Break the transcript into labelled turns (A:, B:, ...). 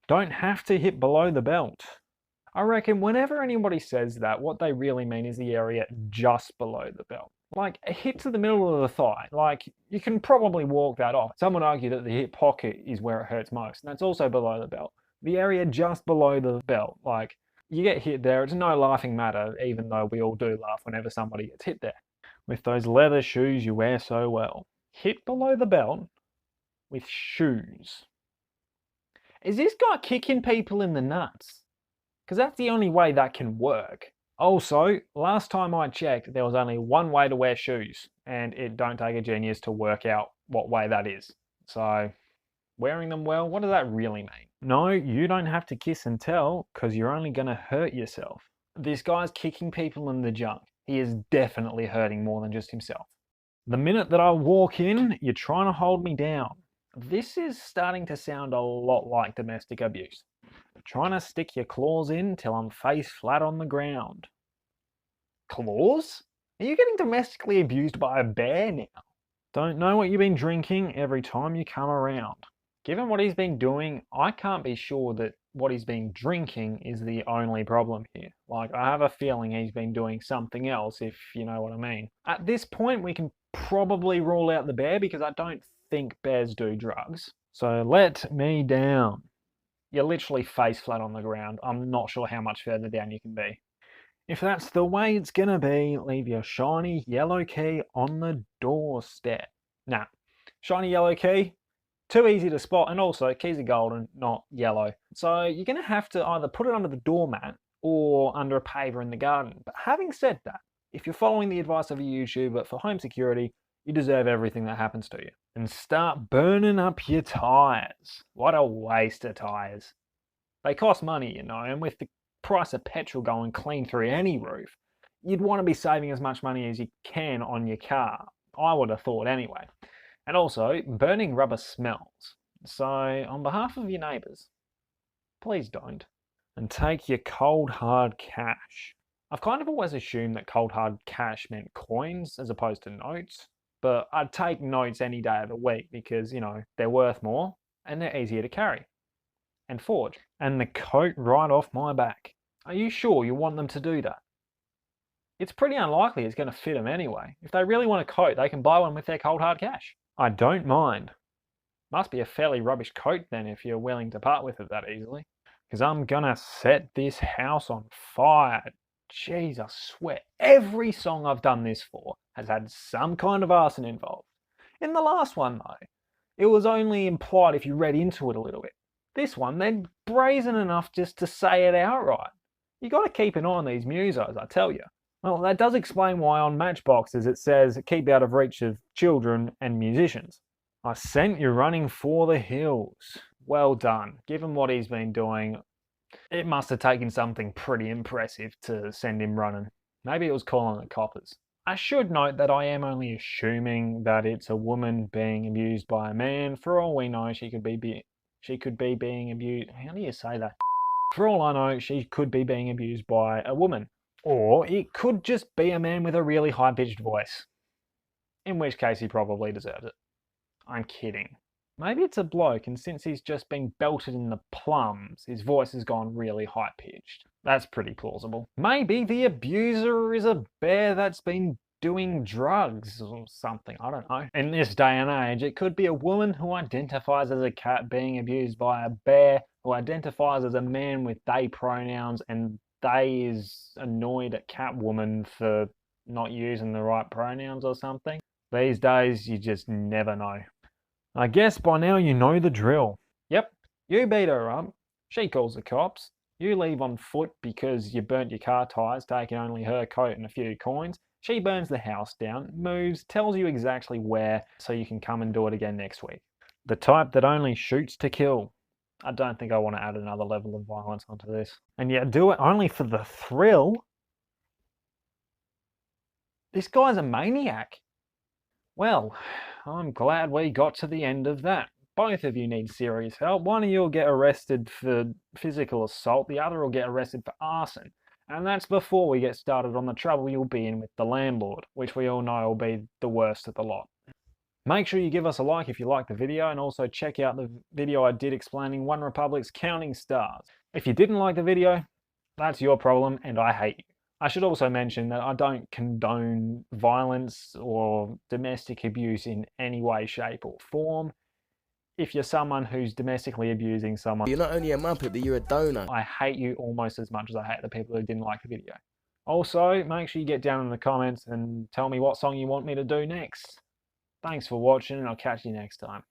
A: don't have to hit below the belt. I reckon whenever anybody says that, what they really mean is the area just below the belt. Like a hit to the middle of the thigh, like you can probably walk that off. Some would argue that the hip pocket is where it hurts most, and that's also below the belt. The area just below the belt, like you get hit there, it's no laughing matter, even though we all do laugh whenever somebody gets hit there. With those leather shoes you wear so well. Hit below the belt with shoes. Is this guy kicking people in the nuts? Because that's the only way that can work. Also, last time I checked, there was only one way to wear shoes, and it don't take a genius to work out what way that is. So, wearing them well, what does that really mean? No, you don't have to kiss and tell, because you're only going to hurt yourself. This guy's kicking people in the junk. He is definitely hurting more than just himself. The minute that I walk in, you're trying to hold me down. This is starting to sound a lot like domestic abuse. Trying to stick your claws in till I'm face flat on the ground. Claws? Are you getting domestically abused by a bear now? Don't know what you've been drinking every time you come around. Given what he's been doing, I can't be sure that what he's been drinking is the only problem here. Like, I have a feeling he's been doing something else, if you know what I mean. At this point, we can probably rule out the bear because I don't think bears do drugs. So let me down. You're literally face flat on the ground. I'm not sure how much further down you can be. If that's the way it's gonna be, leave your shiny yellow key on the doorstep. Nah, shiny yellow key, too easy to spot, and also keys are golden, not yellow. So you're gonna have to either put it under the doormat or under a paver in the garden. But having said that, if you're following the advice of a YouTuber for home security, you deserve everything that happens to you. And start burning up your tyres. What a waste of tyres. They cost money, you know, and with the price of petrol going clean through any roof, you'd want to be saving as much money as you can on your car. I would have thought anyway. And also, burning rubber smells. So, on behalf of your neighbours, please don't. And take your cold hard cash. I've kind of always assumed that cold hard cash meant coins as opposed to notes. But I'd take notes any day of the week because, you know, they're worth more and they're easier to carry and forge. And the coat right off my back. Are you sure you want them to do that? It's pretty unlikely it's going to fit them anyway. If they really want a coat, they can buy one with their cold hard cash. I don't mind. Must be a fairly rubbish coat then if you're willing to part with it that easily. Because I'm gonna set this house on fire. Jeez, I swear, every song I've done this for has had some kind of arson involved. In the last one, though, it was only implied if you read into it a little bit. This one, they're brazen enough just to say it outright. You got to keep an eye on these musos, I tell you. Well, that does explain why on matchboxes it says keep out of reach of children and musicians. I sent you running for the hills. Well done. Given what he's been doing, it must have taken something pretty impressive to send him running. Maybe it was calling the coppers. I should note that I am only assuming that it's a woman being abused by a man. For all we know, she could be being abused. How do you say that? For all I know, she could be being abused by a woman. Or it could just be a man with a really high-pitched voice. In which case he probably deserves it. I'm kidding. Maybe it's a bloke, and since he's just been belted in the plums, his voice has gone really high-pitched. That's pretty plausible. Maybe the abuser is a bear that's been doing drugs or something, I don't know. In this day and age, it could be a woman who identifies as a cat being abused by a bear who identifies as a man with they pronouns, and they is annoyed at Catwoman for not using the right pronouns or something. These days, you just never know. I guess by now you know the drill. Yep, you beat her up. She calls the cops. You leave on foot because you burnt your car tyres, taking only her coat and a few coins. She burns the house down, moves, tells you exactly where so you can come and do it again next week. The type that only shoots to kill. I don't think I want to add another level of violence onto this. And yet do it only for the thrill? This guy's a maniac. Well, I'm glad we got to the end of that. Both of you need serious help. One of you will get arrested for physical assault, the other will get arrested for arson. And that's before we get started on the trouble you'll be in with the landlord, which we all know will be the worst of the lot. Make sure you give us a like if you like the video, and also check out the video I did explaining One Republic's counting stars. If you didn't like the video, that's your problem and I hate you. I should also mention that I don't condone violence or domestic abuse in any way, shape or form. If you're someone who's domestically abusing someone,
B: You're not only a muppet, but you're a donor.
A: I hate you almost as much as I hate the people who didn't like the video. Also, make sure you get down in the comments and tell me what song you want me to do next. Thanks for watching, and I'll catch you next time.